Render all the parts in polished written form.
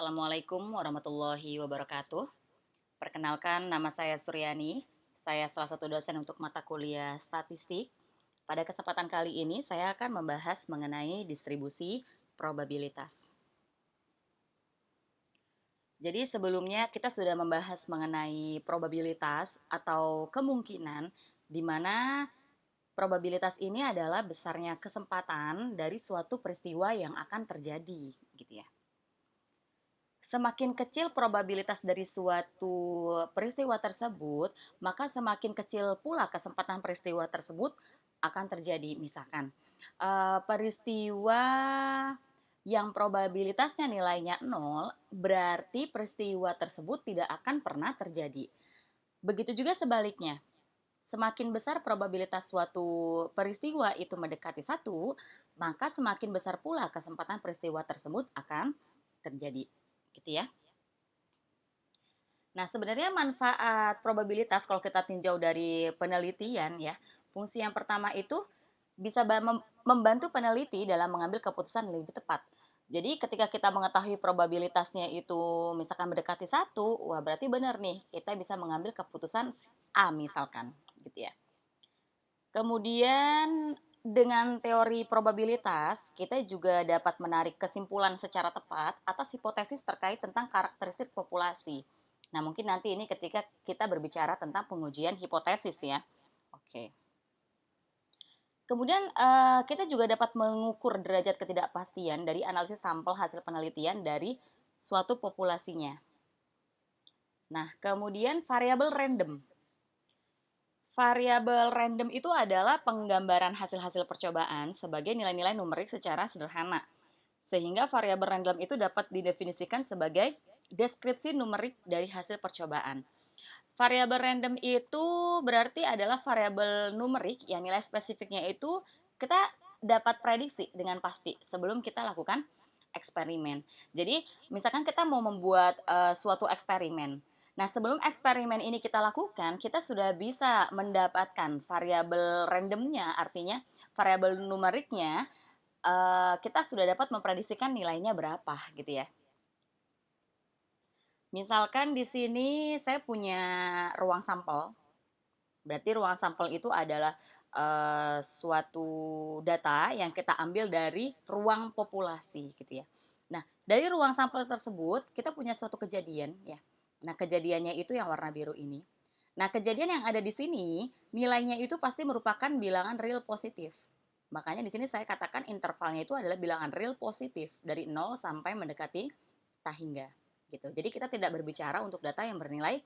Assalamualaikum warahmatullahi wabarakatuh. Perkenalkan, nama saya Suryani. Saya salah satu dosen untuk mata kuliah statistik. Pada kesempatan kali ini, saya akan membahas mengenai distribusi probabilitas. Jadi sebelumnya kita sudah membahas mengenai probabilitas atau kemungkinan di mana probabilitas ini adalah besarnya kesempatan dari suatu peristiwa yang akan terjadi, gitu ya. Semakin kecil probabilitas dari suatu peristiwa tersebut, maka semakin kecil pula kesempatan peristiwa tersebut akan terjadi. Misalkan, peristiwa yang probabilitasnya nilainya nol, berarti peristiwa tersebut tidak akan pernah terjadi. Begitu juga sebaliknya, semakin besar probabilitas suatu peristiwa itu mendekati satu, maka semakin besar pula kesempatan peristiwa tersebut akan terjadi. Gitu ya. Nah, sebenarnya manfaat probabilitas kalau kita tinjau dari penelitian ya, fungsi yang pertama itu bisa membantu peneliti dalam mengambil keputusan yang lebih tepat. Jadi ketika kita mengetahui probabilitasnya itu misalkan mendekati satu, wah berarti benar nih, kita bisa mengambil keputusan A misalkan, gitu ya. Kemudian dengan teori probabilitas, kita juga dapat menarik kesimpulan secara tepat atas hipotesis terkait tentang karakteristik populasi. Nah, mungkin nanti ini ketika kita berbicara tentang pengujian hipotesis ya. Oke. Kemudian kita juga dapat mengukur derajat ketidakpastian dari analisis sampel hasil penelitian dari suatu populasinya. Nah, kemudian variabel random. Variabel random itu adalah penggambaran hasil-hasil percobaan sebagai nilai-nilai numerik secara sederhana. Sehingga variabel random itu dapat didefinisikan sebagai deskripsi numerik dari hasil percobaan. Variabel random itu berarti adalah variabel numerik yang nilai spesifiknya itu kita dapat prediksi dengan pasti sebelum kita lakukan eksperimen. Jadi, misalkan kita mau membuat suatu eksperimen. Nah, sebelum eksperimen ini kita lakukan, kita sudah bisa mendapatkan variabel randomnya, artinya variabel numeriknya, kita sudah dapat memprediksikan nilainya berapa, gitu ya. Misalkan di sini saya punya ruang sampel. Berarti ruang sampel itu adalah suatu data yang kita ambil dari ruang populasi gitu ya. Nah, dari ruang sampel tersebut kita punya suatu kejadian ya. Nah, kejadiannya itu yang warna biru ini. Nah, kejadian yang ada di sini nilainya itu pasti merupakan bilangan real positif. Makanya di sini saya katakan intervalnya itu adalah bilangan real positif dari 0 sampai mendekati tak hingga gitu. Jadi kita tidak berbicara untuk data yang bernilai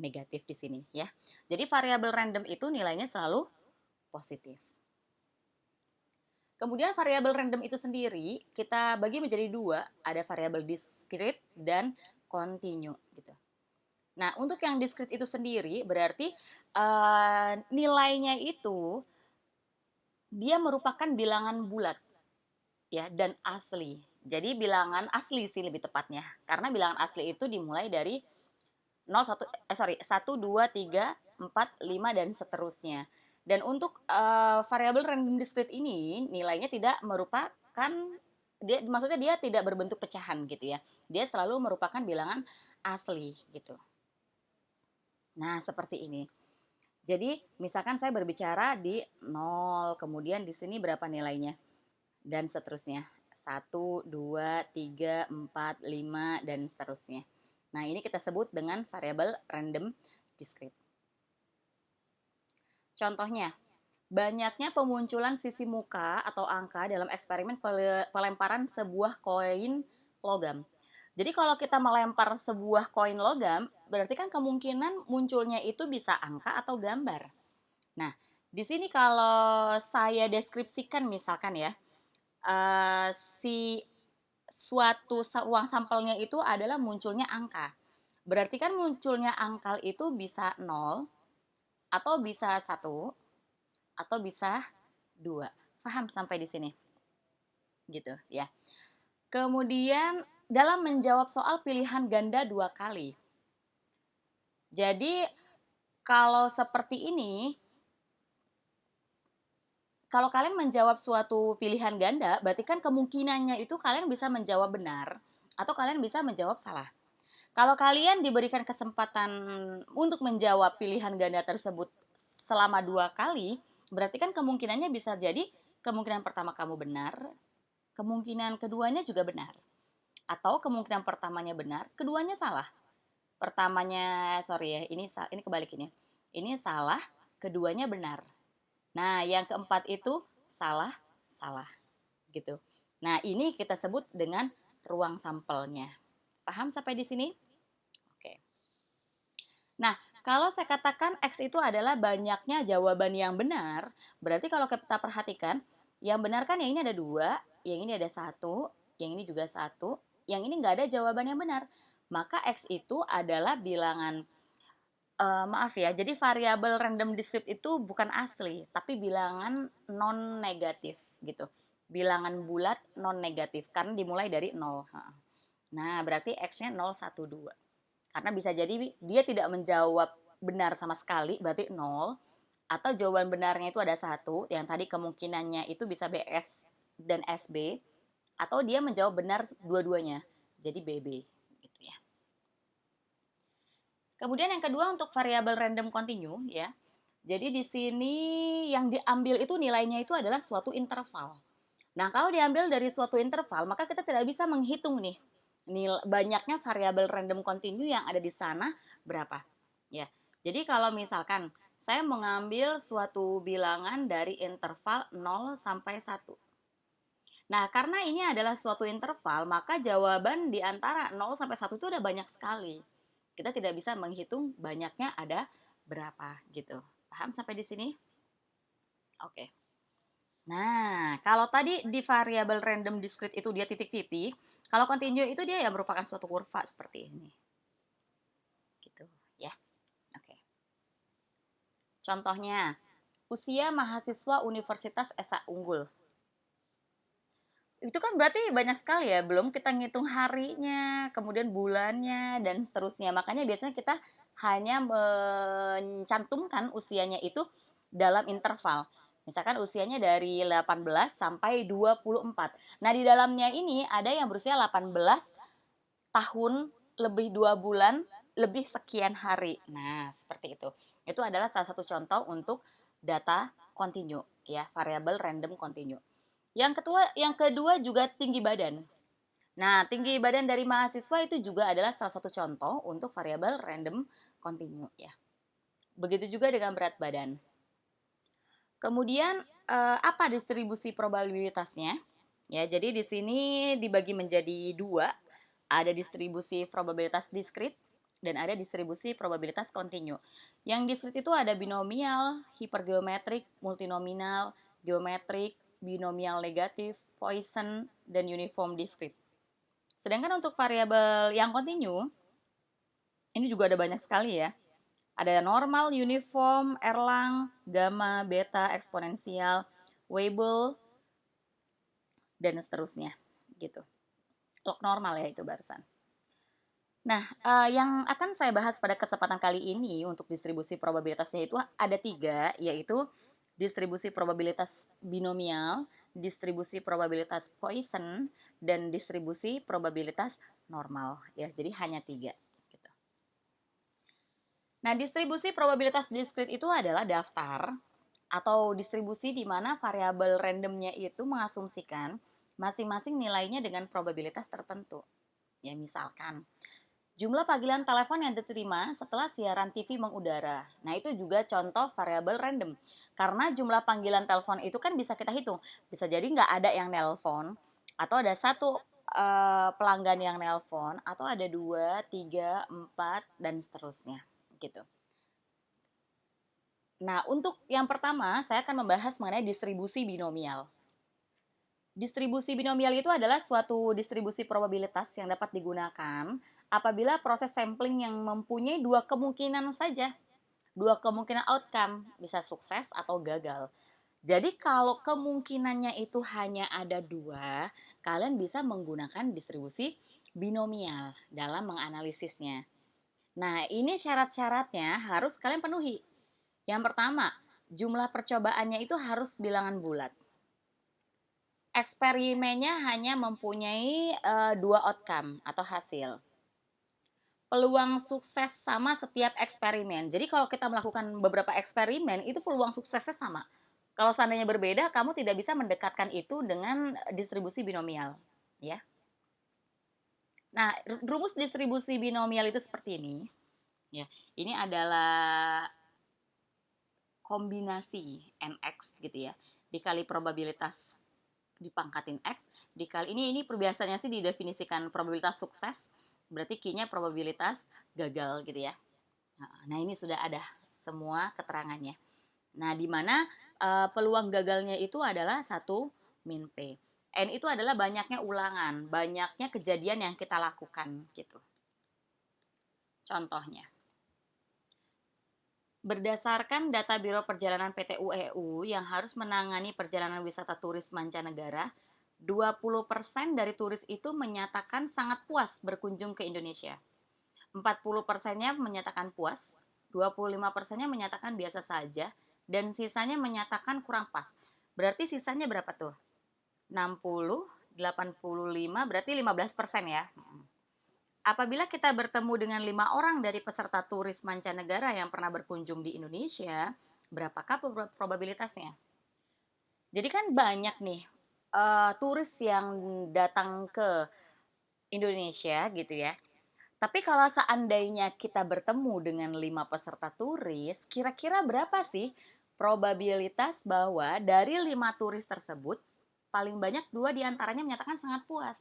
negatif di sini ya. Jadi variabel random itu nilainya selalu positif. Kemudian variabel random itu sendiri kita bagi menjadi dua, ada variabel discrete dan continue gitu. Nah, untuk yang discrete itu sendiri berarti nilainya itu dia merupakan bilangan bulat ya dan asli. Jadi bilangan asli sih lebih tepatnya. Karena bilangan asli itu dimulai dari 1, 2, 3, 4, 5 dan seterusnya. Dan untuk variabel random discrete ini nilainya tidak merupakan maksudnya dia tidak berbentuk pecahan gitu ya. Dia selalu merupakan bilangan asli gitu. Nah, seperti ini. Jadi, misalkan saya berbicara di 0, kemudian di sini berapa nilainya dan seterusnya. 1, 2, 3, 4, 5 dan seterusnya. Nah, ini kita sebut dengan variabel random discrete. Contohnya, banyaknya pemunculan sisi muka atau angka dalam eksperimen pelemparan sebuah koin logam. Jadi kalau kita melempar sebuah koin logam, berarti kan kemungkinan munculnya itu bisa angka atau gambar. Nah, di sini kalau saya deskripsikan misalkan ya, si suatu ruang sampelnya itu adalah munculnya angka. Berarti kan munculnya angka itu bisa 0, atau bisa 1, atau bisa 2. Paham sampai di sini? Gitu ya. Kemudian dalam menjawab soal pilihan ganda 2 kali. Jadi kalau seperti ini, kalau kalian menjawab suatu pilihan ganda, berarti kan kemungkinannya itu kalian bisa menjawab benar atau kalian bisa menjawab salah. Kalau kalian diberikan kesempatan untuk menjawab pilihan ganda tersebut selama 2 kali, berarti kan kemungkinannya bisa jadi kemungkinan pertama kamu benar, kemungkinan keduanya juga benar. Atau kemungkinan pertamanya benar, keduanya salah. Pertamanya, sorry ya, ini kebalik ini. Ini salah, keduanya benar. Nah, yang keempat itu salah, salah gitu. Nah, ini kita sebut dengan ruang sampelnya. Paham sampai di sini? Oke. Nah, kalau saya katakan X itu adalah banyaknya jawaban yang benar, berarti kalau kita perhatikan, yang benar kan yang ini ada 2, yang ini ada 1, yang ini juga 1, yang ini nggak ada jawaban yang benar. Maka X itu adalah bilangan, maaf ya, jadi variabel random discrete itu bukan asli, tapi bilangan non negatif gitu. Bilangan bulat non negatif, karena dimulai dari 0. Nah, berarti X-nya 0, 1, 2. Karena bisa jadi dia tidak menjawab benar sama sekali, berarti 0. Atau jawaban benarnya itu ada 1, yang tadi kemungkinannya itu bisa BS dan SB. Atau dia menjawab benar dua-duanya, jadi BB. Gitu ya. Kemudian yang kedua untuk variabel random continue ya. Jadi di sini yang diambil itu nilainya itu adalah suatu interval. Nah, kalau diambil dari suatu interval, maka kita tidak bisa menghitung nih banyaknya variabel random continue yang ada di sana berapa. Ya. Jadi kalau misalkan saya mengambil suatu bilangan dari interval 0 sampai 1. Nah, karena ini adalah suatu interval, maka jawaban di antara 0 sampai 1 itu ada banyak sekali. Kita tidak bisa menghitung banyaknya ada berapa gitu. Paham sampai di sini? Oke. Nah, kalau tadi di variabel random discrete itu dia titik-titik, kalau continue itu dia ya merupakan suatu kurva seperti ini. Gitu ya. Oke. Contohnya, usia mahasiswa Universitas Esa Unggul. Itu kan berarti banyak sekali ya, belum kita ngitung harinya, kemudian bulannya, dan seterusnya. Makanya biasanya kita hanya mencantumkan usianya itu dalam interval. Misalkan usianya dari 18 sampai 24. Nah, di dalamnya ini ada yang berusia 18 tahun, lebih 2 bulan, lebih sekian hari. Nah, seperti itu. Itu adalah salah satu contoh untuk data continue, ya, variabel random continue. Yang kedua juga tinggi badan. Nah, tinggi badan dari mahasiswa itu juga adalah salah satu contoh untuk variabel random continue ya. Begitu juga dengan berat badan. Kemudian apa distribusi probabilitasnya? Ya, jadi di sini dibagi menjadi 2. Ada distribusi probabilitas diskrit dan ada distribusi probabilitas kontinu. Yang diskrit itu ada binomial, hipergeometrik, multinominal, geometrik, binomial negatif, Poisson, dan uniform diskrit. Sedangkan untuk variabel yang kontinu, ini juga ada banyak sekali ya. Ada normal, uniform, Erlang, gamma, beta, eksponensial, Weibull, dan seterusnya gitu. Log normal ya itu barusan. Nah, yang akan saya bahas pada kesempatan kali ini untuk distribusi probabilitasnya itu ada 3, yaitu distribusi probabilitas binomial, distribusi probabilitas Poisson, dan distribusi probabilitas normal. Ya, jadi hanya 3. Gitu. Nah, distribusi probabilitas diskrit itu adalah daftar atau distribusi di mana variabel randomnya itu mengasumsikan masing-masing nilainya dengan probabilitas tertentu. Ya, misalkan jumlah panggilan telepon yang diterima setelah siaran TV mengudara. Nah, itu juga contoh variabel random. Karena jumlah panggilan telepon itu kan bisa kita hitung. Bisa jadi nggak ada yang nelpon, atau ada satu pelanggan yang nelpon, atau ada 2, 3, 4, dan seterusnya. Gitu. Nah, untuk yang pertama, saya akan membahas mengenai distribusi binomial. Distribusi binomial itu adalah suatu distribusi probabilitas yang dapat digunakan apabila proses sampling yang mempunyai 2 kemungkinan saja. 2 kemungkinan outcome, bisa sukses atau gagal. Jadi kalau kemungkinannya itu hanya ada 2, kalian bisa menggunakan distribusi binomial dalam menganalisisnya. Nah, ini syarat-syaratnya harus kalian penuhi. Yang pertama, jumlah percobaannya itu harus bilangan bulat. eksperimennya hanya mempunyai 2 outcome atau hasil. Peluang sukses sama setiap eksperimen. Jadi kalau kita melakukan beberapa eksperimen, itu peluang suksesnya sama. Kalau seandainya berbeda, kamu tidak bisa mendekatkan itu dengan distribusi binomial, ya. Nah, rumus distribusi binomial itu seperti ini, ya. Ini adalah kombinasi nx gitu ya, dikali probabilitas dipangkatin x, dikali ini biasanya sih didefinisikan probabilitas sukses, berarti Q-nya probabilitas gagal gitu ya. Nah, ini sudah ada semua keterangannya. Nah, di mana peluang gagalnya itu adalah 1 min P. N itu adalah banyaknya ulangan, banyaknya kejadian yang kita lakukan gitu. Contohnya, berdasarkan data Biro Perjalanan PT UEU yang harus menangani perjalanan wisata turis mancanegara, 20% dari turis itu menyatakan sangat puas berkunjung ke Indonesia. 40%-nya menyatakan puas, 25%-nya menyatakan biasa saja, dan sisanya menyatakan kurang pas. Berarti sisanya berapa tuh? 60, 85, berarti 15% ya. Apabila kita bertemu dengan 5 orang dari peserta turis mancanegara yang pernah berkunjung di Indonesia, berapakah probabilitasnya? Jadi kan banyak nih turis yang datang ke Indonesia gitu ya. Tapi kalau seandainya kita bertemu dengan 5 peserta turis, kira-kira berapa sih probabilitas bahwa dari 5 turis tersebut, paling banyak 2 diantaranya menyatakan sangat puas.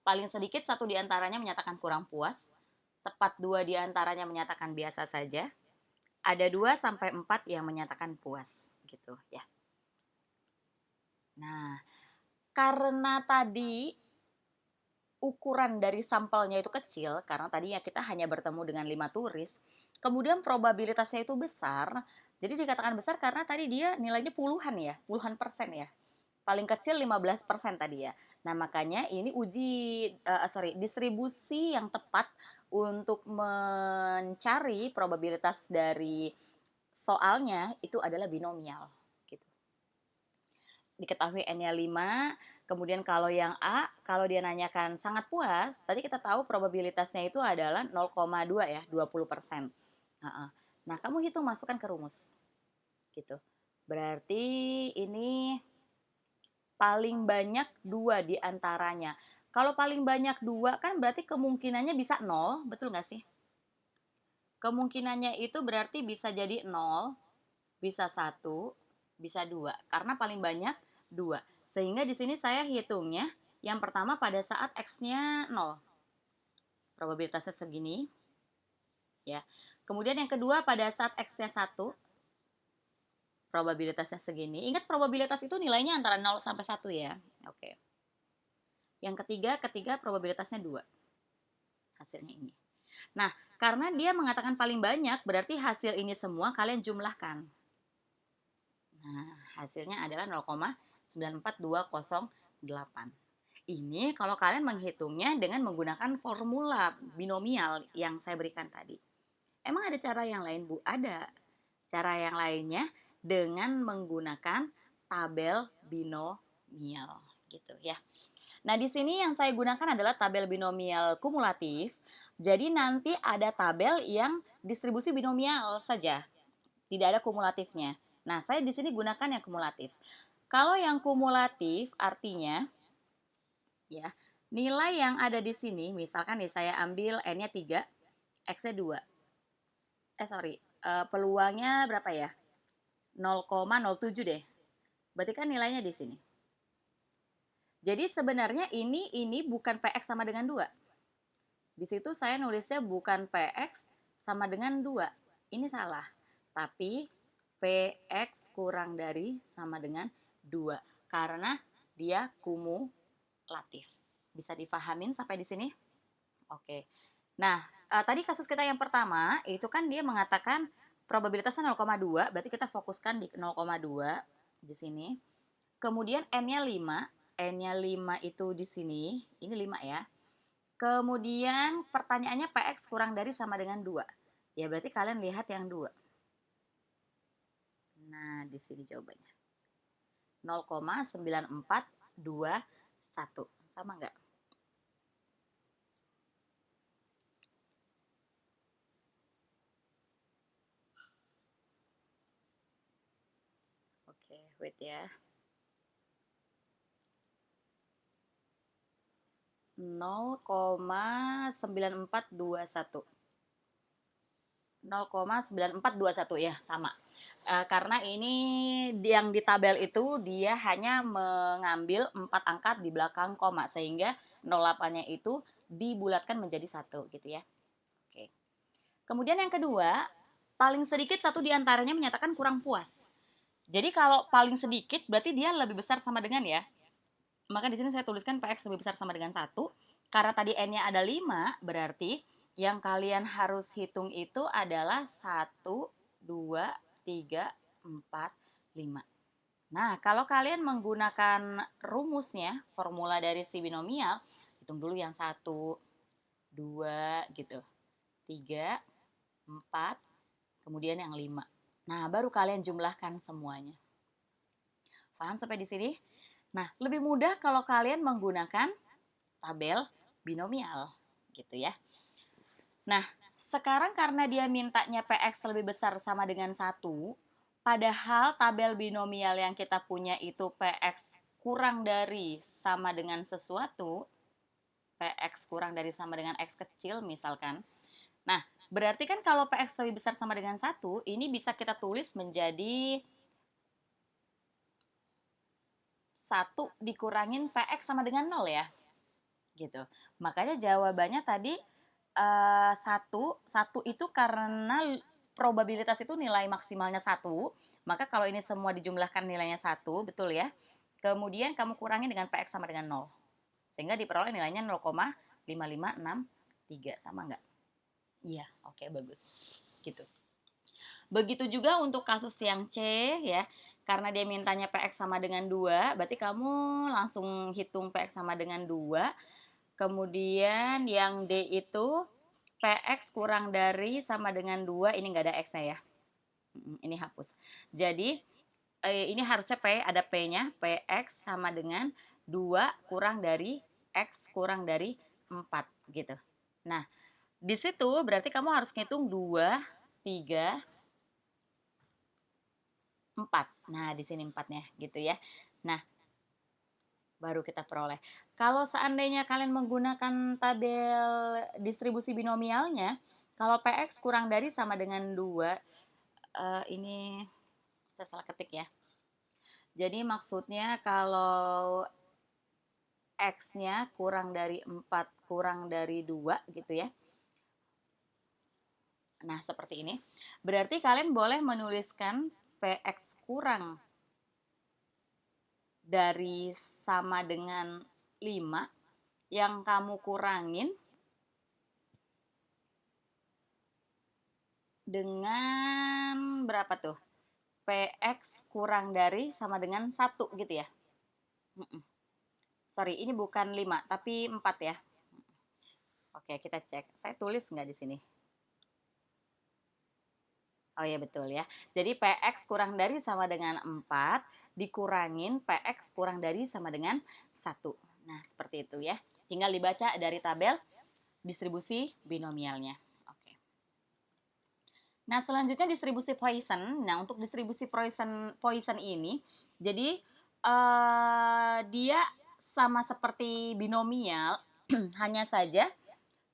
Paling sedikit 1 diantaranya menyatakan kurang puas, tepat 2 diantaranya menyatakan biasa saja, ada 2 sampai 4 yang menyatakan puas gitu ya. Nah, karena tadi ukuran dari sampelnya itu kecil, karena tadinya kita hanya bertemu dengan 5 turis, kemudian probabilitasnya itu besar, jadi dikatakan besar karena tadi dia nilainya puluhan ya, puluhan persen ya. Paling kecil 15% tadi ya. Nah, makanya ini distribusi yang tepat untuk mencari probabilitas dari soalnya itu adalah binomial gitu. Diketahui N-nya 5, kemudian kalau yang A, kalau dia nanyakan sangat puas, tadi kita tahu probabilitasnya itu adalah 0,2 ya, 20%. Nah, kamu hitung masukkan ke rumus. Gitu. Berarti ini paling banyak 2 diantaranya. Kalau paling banyak 2 kan berarti kemungkinannya bisa 0, betul nggak sih? Kemungkinannya itu berarti bisa jadi 0, bisa 1, bisa 2. Karena paling banyak 2. Sehingga di sini saya hitungnya yang pertama pada saat X-nya 0. Probabilitasnya segini. Ya. Kemudian yang kedua pada saat X-nya 1. Probabilitasnya segini. Ingat probabilitas itu nilainya antara 0 sampai 1 ya. Oke. Yang ketiga probabilitasnya 2. Hasilnya ini. Nah, karena dia mengatakan paling banyak, berarti hasil ini semua kalian jumlahkan. Nah, hasilnya adalah 0,94208. Ini kalau kalian menghitungnya dengan menggunakan formula binomial yang saya berikan tadi. Emang ada cara yang lain, Bu? Ada. Cara yang lainnya dengan menggunakan tabel binomial gitu ya. Nah, di sini yang saya gunakan adalah tabel binomial kumulatif. Jadi nanti ada tabel yang distribusi binomial saja. Tidak ada kumulatifnya. Nah, saya di sini gunakan yang kumulatif. Kalau yang kumulatif artinya ya, nilai yang ada di sini misalkan nih saya ambil N-nya 3, X-nya 2. Peluangnya berapa ya? 0,07 deh. Berarti kan nilainya di sini. Jadi sebenarnya ini bukan PX sama dengan 2. Di situ saya nulisnya bukan PX sama dengan 2. Ini salah. Tapi PX kurang dari sama dengan 2. Karena dia kumulatif. Bisa dipahamin sampai di sini? Oke. Nah, tadi kasus kita yang pertama, itu kan dia mengatakan probabilitasnya 0,2, berarti kita fokuskan di 0,2 di sini. Kemudian N-nya 5, N-nya 5 itu di sini, ini 5 ya. Kemudian pertanyaannya PX kurang dari sama dengan 2. Ya berarti kalian lihat yang 2. Nah, di sini jawabannya. 0,9421. Sama nggak? Oke, wait ya. 0,9421. 0,9421 ya, sama. Karena ini yang di tabel itu dia hanya mengambil 4 angka di belakang koma, sehingga 08-nya itu dibulatkan menjadi 1 gitu ya. Oke. Kemudian yang kedua, paling sedikit satu di antaranya menyatakan kurang puas. Jadi kalau paling sedikit berarti dia lebih besar sama dengan ya. Maka di sini saya tuliskan PX lebih besar sama dengan 1. Karena tadi N-nya ada 5, berarti yang kalian harus hitung itu adalah 1, 2, 3, 4, 5. Nah, kalau kalian menggunakan rumusnya, formula dari si binomial, hitung dulu yang 1, 2 gitu, 3, 4, kemudian yang 5. Nah, baru kalian jumlahkan semuanya. Paham sampai di sini? Nah, lebih mudah kalau kalian menggunakan tabel binomial gitu ya. Nah, sekarang karena dia mintanya PX lebih besar sama dengan 1, padahal tabel binomial yang kita punya itu PX kurang dari sama dengan sesuatu, PX kurang dari sama dengan X kecil misalkan. Nah, berarti kan kalau PX lebih besar sama dengan 1, ini bisa kita tulis menjadi 1 dikurangin PX sama dengan 0 ya. Gitu. Makanya jawabannya tadi 1 itu karena probabilitas itu nilai maksimalnya 1, maka kalau ini semua dijumlahkan nilainya 1, betul ya. Kemudian kamu kurangi dengan PX sama dengan 0. Sehingga diperoleh nilainya 0,5563, sama nggak? Iya, oke, bagus. Gitu. Begitu juga untuk kasus yang C ya. Karena dia mintanya PX sama dengan 2, berarti kamu langsung hitung PX sama dengan 2. Kemudian yang D itu PX kurang dari sama dengan 2, ini nggak ada X-nya ya. Ini hapus. Jadi ini harusnya P, ada P-nya, PX sama dengan 2 kurang dari X kurang dari 4 gitu. Nah, di situ berarti kamu harus ngitung 2, 3, 4. Nah, di sini 4-nya gitu ya. Nah, baru kita peroleh. Kalau seandainya kalian menggunakan tabel distribusi binomialnya, kalau PX kurang dari sama dengan 2, ini saya salah ketik ya. Jadi maksudnya kalau X-nya kurang dari 4 kurang dari 2 gitu ya. Nah, seperti ini. Berarti kalian boleh menuliskan PX kurang dari sama dengan 5 yang kamu kurangin dengan berapa tuh? PX kurang dari sama dengan 1 gitu ya. Sorry, ini bukan 5 tapi 4 ya. Oke, kita cek. Saya tulis nggak di sini? Oh iya, betul ya. Jadi PX kurang dari sama dengan 4 dikurangin PX kurang dari sama dengan 1. Nah, seperti itu ya. Tinggal dibaca dari tabel distribusi binomialnya. Oke. Nah, selanjutnya distribusi Poisson. Nah, untuk distribusi Poisson ini, jadi dia sama seperti binomial, hanya saja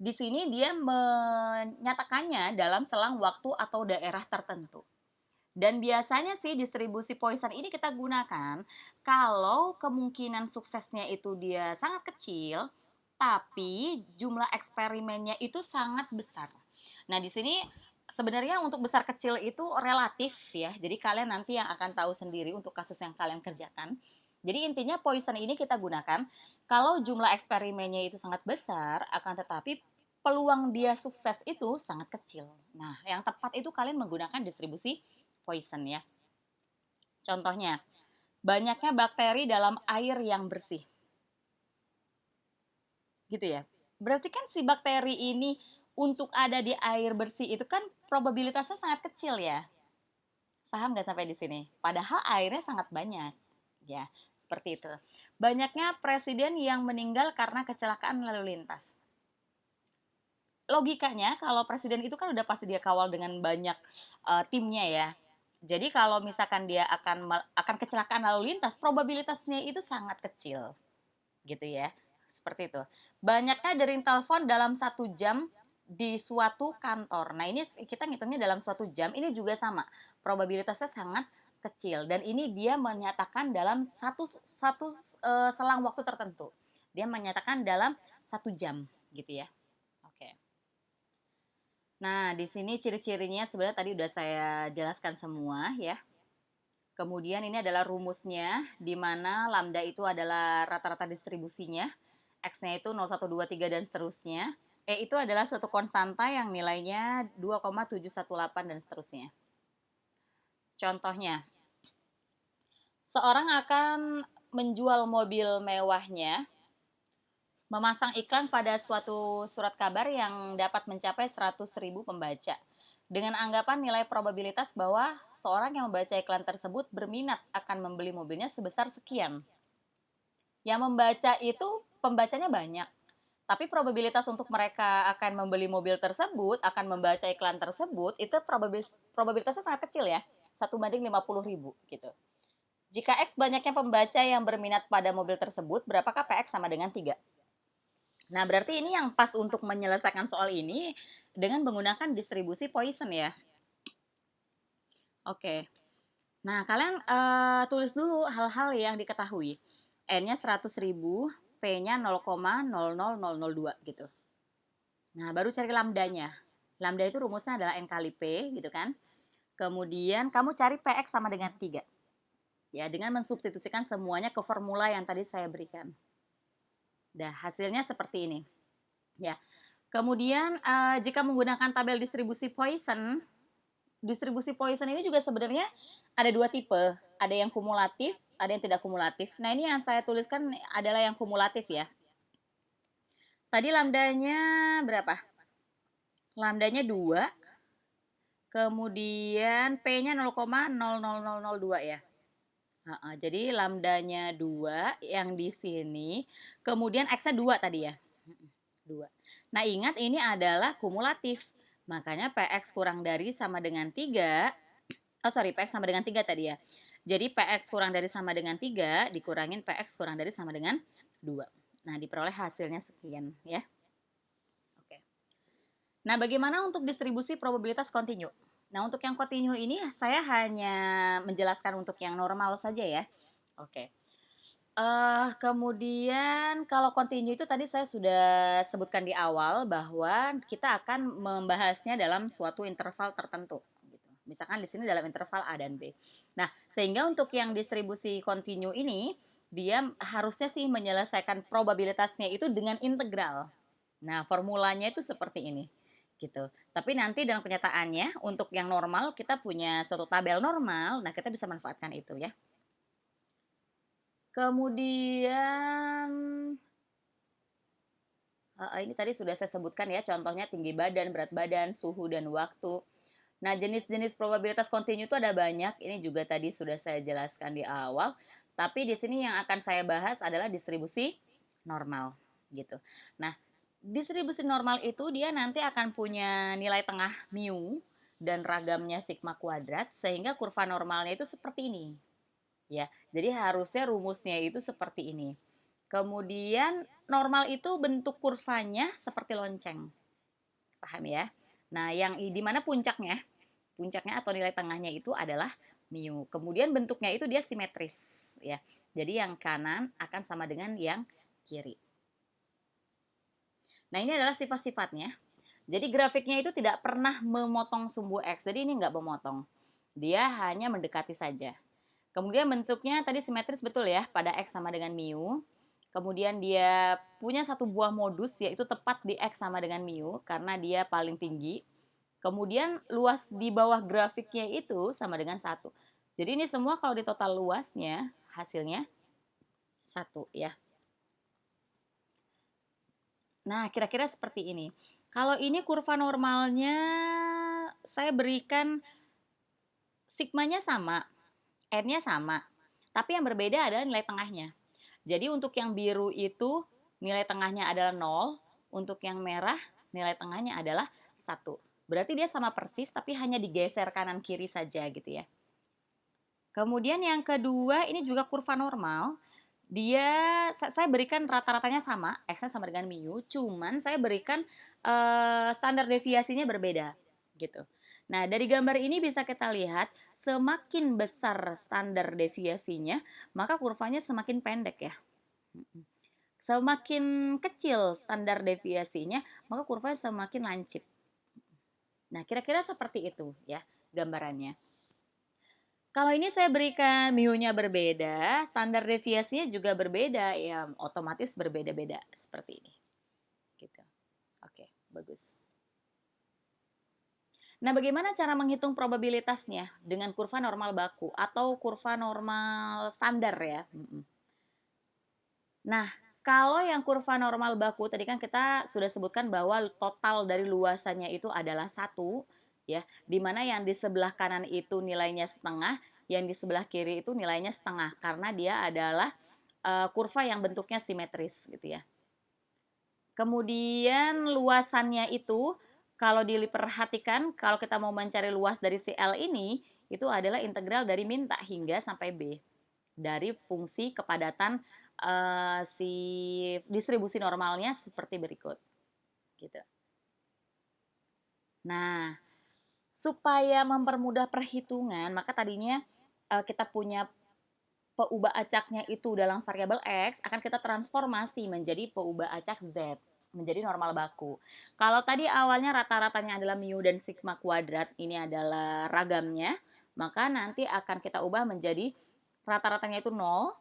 di sini dia menyatakannya dalam selang waktu atau daerah tertentu. Dan biasanya sih distribusi Poisson ini kita gunakan kalau kemungkinan suksesnya itu dia sangat kecil, tapi jumlah eksperimennya itu sangat besar. Nah, di sini sebenarnya untuk besar kecil itu relatif ya. Jadi kalian nanti yang akan tahu sendiri untuk kasus yang kalian kerjakan. Jadi intinya Poisson ini kita gunakan kalau jumlah eksperimennya itu sangat besar, akan tetapi peluang dia sukses itu sangat kecil. Nah, yang tepat itu kalian menggunakan distribusi Poisson ya. Contohnya, banyaknya bakteri dalam air yang bersih. Gitu ya. Berarti kan si bakteri ini untuk ada di air bersih itu kan probabilitasnya sangat kecil ya. Paham nggak sampai di sini? Padahal airnya sangat banyak. Ya, seperti itu. Banyaknya presiden yang meninggal karena kecelakaan lalu lintas. Logikanya kalau presiden itu kan udah pasti dia kawal dengan banyak timnya ya. Jadi kalau misalkan dia akan kecelakaan lalu lintas, probabilitasnya itu sangat kecil, gitu ya. Seperti itu. Banyaknya dering telepon dalam 1 jam di suatu kantor. Nah ini kita ngitungnya dalam suatu jam, ini juga sama. Probabilitasnya sangat kecil dan ini dia menyatakan dalam satu satu selang waktu tertentu. Dia menyatakan dalam 1 jam, gitu ya. Oke. Nah, di sini ciri-cirinya sebenarnya tadi udah saya jelaskan semua ya. Kemudian ini adalah rumusnya, di mana lambda itu adalah rata-rata distribusinya, X-nya itu 0, 1, 2, 3, dan seterusnya. E itu adalah suatu konstanta yang nilainya 2,718 dan seterusnya. Contohnya, seorang akan menjual mobil mewahnya, memasang iklan pada suatu surat kabar yang dapat mencapai 100.000 pembaca. Dengan anggapan nilai probabilitas bahwa seorang yang membaca iklan tersebut berminat akan membeli mobilnya sebesar sekian. Yang membaca itu pembacanya banyak, tapi probabilitas untuk mereka akan membeli mobil tersebut, akan membaca iklan tersebut, itu probabilitasnya sangat kecil ya. 1 banding 50.000 gitu. Jika X banyaknya pembaca yang berminat pada mobil tersebut, berapakah PX sama dengan 3? Nah, berarti ini yang pas untuk menyelesaikan soal ini dengan menggunakan distribusi Poisson ya. Oke. Nah, kalian tulis dulu hal-hal yang diketahui. N-nya 100.000, P-nya 0,00002 gitu. Nah, baru cari lambdanya. Lambda itu rumusnya adalah N kali P gitu kan. Kemudian kamu cari PX sama dengan 3. Ya, dengan mensubstitusikan semuanya ke formula yang tadi saya berikan. Nah, hasilnya seperti ini. Ya. Kemudian jika menggunakan tabel distribusi Poisson ini juga sebenarnya ada 2 tipe. Ada yang kumulatif, ada yang tidak kumulatif. Nah, ini yang saya tuliskan adalah yang kumulatif ya. Tadi lambdanya berapa? Lambdanya 2. Kemudian P-nya 0,00002 ya. Jadi lambdanya 2 yang di sini. Kemudian X-nya 2 tadi ya. 2. Nah, ingat ini adalah kumulatif. Makanya PX kurang dari sama dengan 3. PX sama dengan 3 tadi ya. Jadi PX kurang dari sama dengan 3 dikurangin PX kurang dari sama dengan 2. Nah, diperoleh hasilnya sekian ya. Oke. Nah, bagaimana untuk distribusi probabilitas kontinu? Nah, untuk yang kontinu ini saya hanya menjelaskan untuk yang normal saja ya. Oke. Kemudian kalau kontinu itu tadi saya sudah sebutkan di awal bahwa kita akan membahasnya dalam suatu interval tertentu. Gitu. Misalkan di sini dalam interval A dan B. Nah, sehingga untuk yang distribusi kontinu ini, dia harusnya sih menyelesaikan probabilitasnya itu dengan integral. Nah, formulanya itu seperti ini. Gitu. Tapi nanti dalam kenyataannya, untuk yang normal, kita punya suatu tabel normal, nah kita bisa manfaatkan itu ya. Kemudian ini tadi sudah saya sebutkan ya, contohnya tinggi badan, berat badan, suhu, dan waktu. Nah, jenis-jenis probabilitas kontinu itu ada banyak. Ini juga tadi sudah saya jelaskan di awal. Tapi di sini yang akan saya bahas adalah distribusi normal gitu. Nah, distribusi normal itu dia nanti akan punya nilai tengah mu dan ragamnya sigma kuadrat sehingga kurva normalnya itu seperti ini. Ya, jadi harusnya rumusnya itu seperti ini. Kemudian normal itu bentuk kurvanya seperti lonceng. Paham ya? Nah, yang di mana puncaknya atau nilai tengahnya itu adalah mu. Kemudian bentuknya itu dia simetris ya. Jadi yang kanan akan sama dengan yang kiri. Nah, ini adalah sifat-sifatnya. Jadi grafiknya itu tidak pernah memotong sumbu X. Jadi ini nggak memotong. Dia hanya mendekati saja. Kemudian bentuknya tadi simetris betul ya, pada X sama dengan mu. Kemudian dia punya satu buah modus, yaitu tepat di X sama dengan mu, karena dia paling tinggi. Kemudian luas di bawah grafiknya itu sama dengan 1. Jadi ini semua kalau di total luasnya, hasilnya 1 ya. Nah, kira-kira seperti ini. Kalau ini kurva normalnya, saya berikan sigmanya sama, N-nya sama. Tapi yang berbeda adalah nilai tengahnya. Jadi untuk yang biru itu nilai tengahnya adalah 0, untuk yang merah nilai tengahnya adalah 1. Berarti dia sama persis tapi hanya digeser kanan kiri saja gitu ya. Kemudian yang kedua ini juga kurva normal. Saya berikan rata-ratanya sama, X-nya sama dengan mu, cuman saya berikan standar deviasinya berbeda gitu. Nah, dari gambar ini bisa kita lihat semakin besar standar deviasinya, maka kurvanya semakin pendek ya. Semakin kecil standar deviasinya, maka kurvanya semakin lancip. Nah, kira-kira seperti itu ya gambarannya. Kalau ini saya berikan mu-nya berbeda, standar deviasinya juga berbeda, ya otomatis berbeda-beda seperti ini. Gitu. Oke, bagus. Nah, bagaimana cara menghitung probabilitasnya dengan kurva normal baku atau kurva normal standar ya? Nah, kalau yang kurva normal baku tadi kan kita sudah sebutkan bahwa total dari luasannya itu adalah 1, ya, di mana yang di sebelah kanan itu nilainya setengah, yang di sebelah kiri itu nilainya setengah karena dia adalah kurva yang bentuknya simetris gitu ya. Kemudian luasannya itu kalau diperhatikan kalau kita mau mencari luas dari si L ini itu adalah integral dari min tak hingga sampai B dari fungsi kepadatan si distribusi normalnya seperti berikut gitu. Nah, supaya mempermudah perhitungan, maka tadinya kita punya peubah acaknya itu dalam variabel X akan kita transformasi menjadi peubah acak Z menjadi normal baku. Kalau tadi awalnya rata-ratanya adalah mu dan sigma kuadrat, ini adalah ragamnya, maka nanti akan kita ubah menjadi rata-ratanya itu 0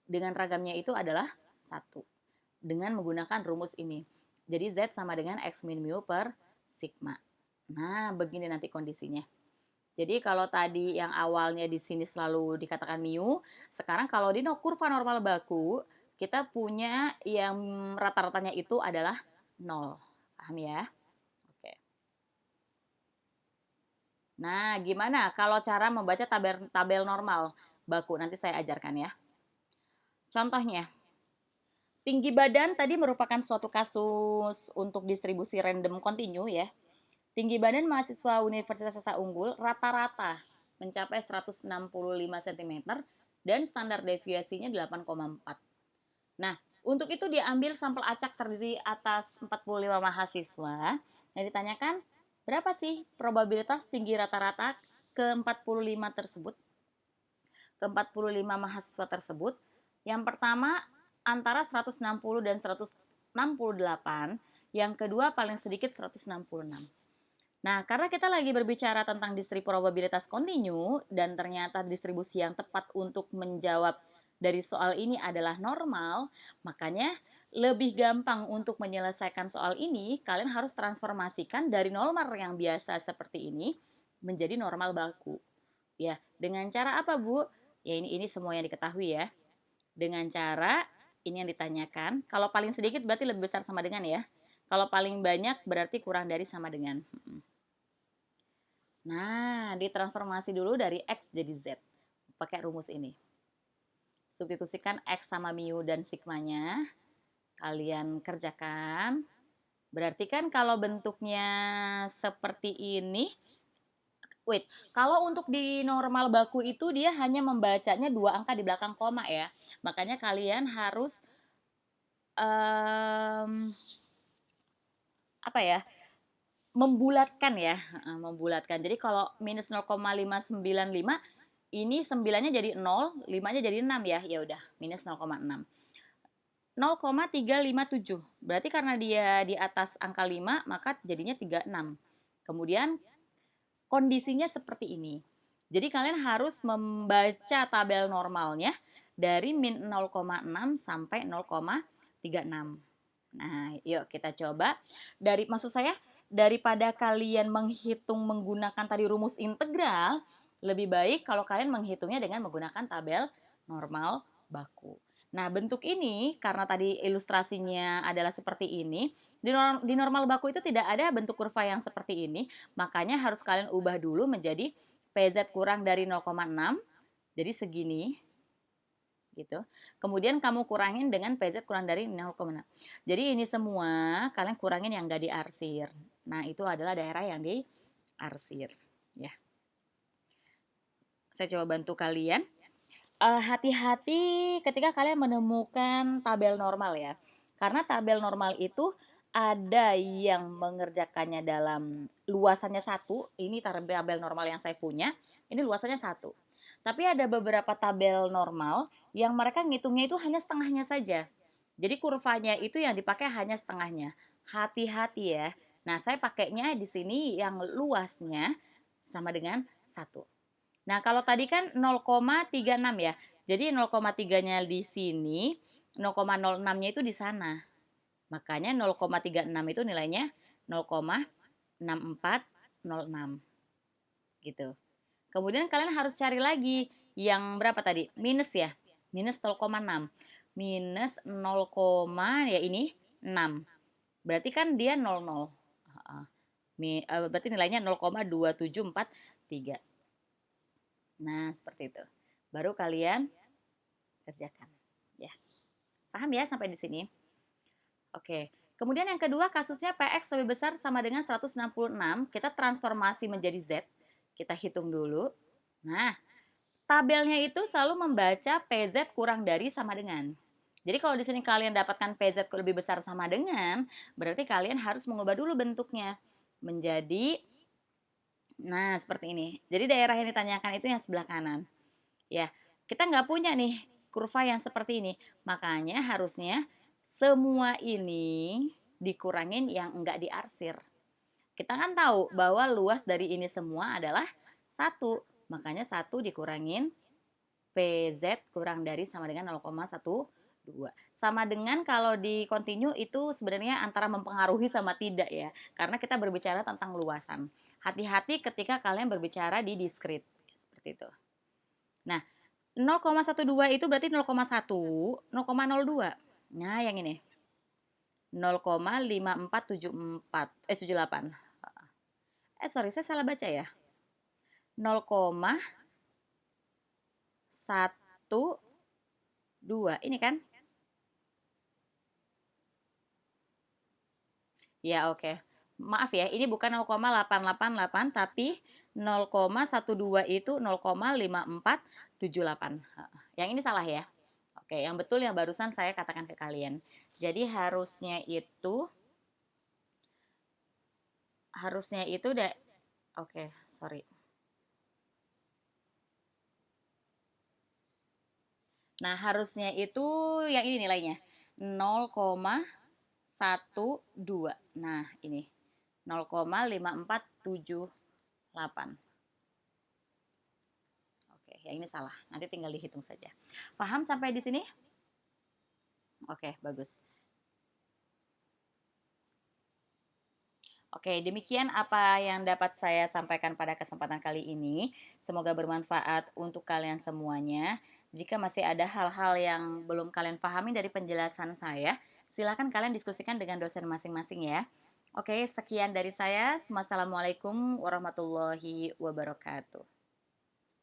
dengan ragamnya itu adalah 1 dengan menggunakan rumus ini. Jadi Z sama dengan X min mu per sigma. Nah, begini nanti kondisinya. Jadi kalau tadi yang awalnya di sini selalu dikatakan mu, sekarang kalau di kurva normal baku, kita punya yang rata-ratanya itu adalah 0. Paham ya? Oke. Nah, gimana kalau cara membaca tabel normal baku? Nanti saya ajarkan ya. Contohnya, tinggi badan tadi merupakan suatu kasus untuk distribusi random kontinu ya. Tinggi badan mahasiswa Universitas Sasa Unggul rata-rata mencapai 165 cm dan standar deviasinya 8,4. Nah, untuk itu diambil sampel acak terdiri atas 45 mahasiswa. Yang ditanyakan, berapa sih probabilitas tinggi rata-rata ke 45 tersebut? Ke 45 mahasiswa tersebut. Yang pertama antara 160 dan 168, yang kedua paling sedikit 166. Nah, karena kita lagi berbicara tentang distribusi probabilitas kontinu dan ternyata distribusi yang tepat untuk menjawab dari soal ini adalah normal, makanya lebih gampang untuk menyelesaikan soal ini, kalian harus transformasikan dari normal yang biasa seperti ini menjadi normal baku. Ya, dengan cara apa, Bu? Ya ini semua yang diketahui ya. Dengan cara ini yang ditanyakan, kalau paling sedikit berarti lebih besar sama dengan ya. Kalau paling banyak berarti kurang dari sama dengan. Nah, ditransformasi dulu dari X jadi Z. Pakai rumus ini. Substitusikan X sama mu dan sigmanya. Kalian kerjakan. Berarti kan kalau bentuknya seperti ini. Kalau untuk di normal baku itu dia hanya membacanya 2 angka di belakang koma ya. Makanya kalian harus apa ya? Membulatkan ya, membulatkan. Jadi kalau minus 0,595 ini 9-nya jadi 0, 5-nya jadi 6 ya. Ya udah, minus 0,6. 0,357. Berarti karena dia di atas angka 5, maka jadinya 36. Kemudian kondisinya seperti ini. Jadi kalian harus membaca tabel normalnya dari min 0,6 sampai 0,36. Nah, yuk kita coba. Maksud saya, daripada kalian menghitung menggunakan tadi rumus integral, lebih baik kalau kalian menghitungnya dengan menggunakan tabel normal baku. Nah, bentuk ini karena tadi ilustrasinya adalah seperti ini, di normal baku itu tidak ada bentuk kurva yang seperti ini, makanya harus kalian ubah dulu menjadi PZ kurang dari 0,6, jadi segini. gitu. Kemudian kamu kurangin dengan PZ kurang dari 0,6. Jadi ini semua kalian kurangin yang nggak diarsir. Nah, itu adalah daerah yang diarsir. Ya, saya coba bantu kalian. Hati-hati ketika kalian menemukan tabel normal ya. Karena tabel normal itu ada yang mengerjakannya dalam luasannya satu. Ini tabel normal yang saya punya. Ini luasannya satu. Tapi ada beberapa tabel normal yang mereka ngitungnya itu hanya setengahnya saja. Jadi kurvanya itu yang dipakai hanya setengahnya. Hati-hati ya. Nah, saya pakainya di sini yang luasnya sama dengan satu. Nah, kalau tadi kan 0,36 ya. Jadi 0,3-nya di sini, 0,06-nya itu di sana. Makanya 0,36 itu nilainya 0,6406 gitu. Kemudian kalian harus cari lagi yang berapa tadi? Minus ya. Minus 0,6. Minus 0, ya ini 6. Berarti kan dia 00. Berarti nilainya 0,2743. Nah, seperti itu. Baru kalian kerjakan. Ya. Paham ya sampai di sini? Oke. Kemudian yang kedua kasusnya PX lebih besar sama dengan 166. Kita transformasi menjadi Z. Kita hitung dulu. Nah, tabelnya itu selalu membaca PZ kurang dari sama dengan. Jadi kalau di sini kalian dapatkan PZ lebih besar sama dengan, berarti kalian harus mengubah dulu bentuknya menjadi, nah seperti ini. Jadi daerah yang ditanyakan itu yang sebelah kanan. Ya, kita nggak punya nih kurva yang seperti ini. Makanya harusnya semua ini dikurangin yang enggak diarsir. Kita kan tahu bahwa luas dari ini semua adalah satu. Makanya satu dikurangin PZ kurang dari sama dengan 0,12. Sama dengan kalau di continue itu sebenarnya antara mempengaruhi sama tidak ya. Karena kita berbicara tentang luasan. Hati-hati ketika kalian berbicara di discrete. Seperti itu. Nah, 0,12 itu berarti 0,1, 0,02. Nah, yang ini. 0,5474 78. Sorry, saya salah baca ya. 0,12 ini kan? Ya, oke. Maaf ya, ini bukan 0,888 tapi 0,12 itu 0,5478. Yang ini salah ya. Oke, yang betul yang barusan saya katakan ke kalian. Jadi harusnya itu oke, sorry. Nah, harusnya itu yang ini nilainya 0,12. Nah, ini 0,5478. Oke, yang ini salah. Nanti tinggal dihitung saja. Paham sampai di sini? Oke, bagus. Oke, demikian apa yang dapat saya sampaikan pada kesempatan kali ini. Semoga bermanfaat untuk kalian semuanya. Jika masih ada hal-hal yang belum kalian pahami dari penjelasan saya, silakan kalian diskusikan dengan dosen masing-masing ya. Oke, sekian dari saya. Wassalamualaikum warahmatullahi wabarakatuh.